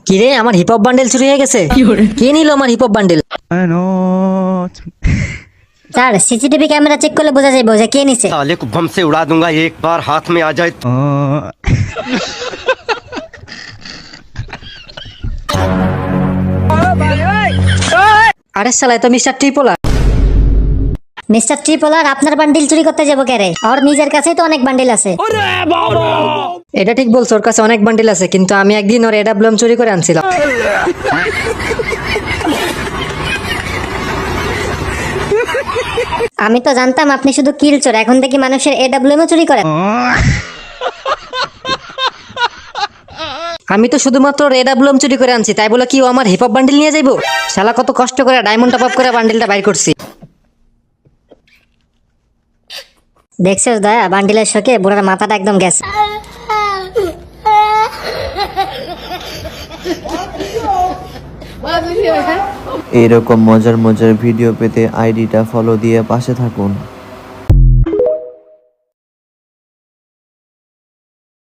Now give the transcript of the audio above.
কিরে আমার hip hop bundle চুরি হয়ে গেছে। কে নিল আমার hip hop bundle? Sir CCTV camera check করলে বোঝা যাবে যে কে নিছে। साले को बम से उड़ा दूंगा एक बार हाथ में आ जाए। আরে শালা তো মিস্টার ট্রিপোলার। মিস্টার ট্রিপলার আপনার বান্ডিল চুরি করতে যাবো কে রে? আর নিজের কাছেই তো অনেক বান্ডিল আছে। এটা ঠিক বলছো, ওর কাছে অনেক বান্ডেল আছে, কিন্তু আমি একদিন ওর এডাব্লুএম চুরি করে আনছিলাম। আমি তো জানতাম আপনি শুধু কিল চোর, এখন দেখি মানুষের এডব্লিউএম চুরি করেন। আমি তো শুধুমাত্র এডাব্লুএম চুরি করে আনছি, তাই বলে কি ও আমার হিপ হপ বান্ডেল নিয়ে যাইবো? শালা কত কষ্ট করে ডায়মন্ড টপ আপ করে বান্ডেলটা বাইর করছি। দেখছিস দয়া, বান্ডিলের শোকে বুড়ার মাথাটা একদম গেছে। এরকম মজার মজার ভিডিও পেতে আইডিটা ফলো দিয়ে পাশে থাকুন।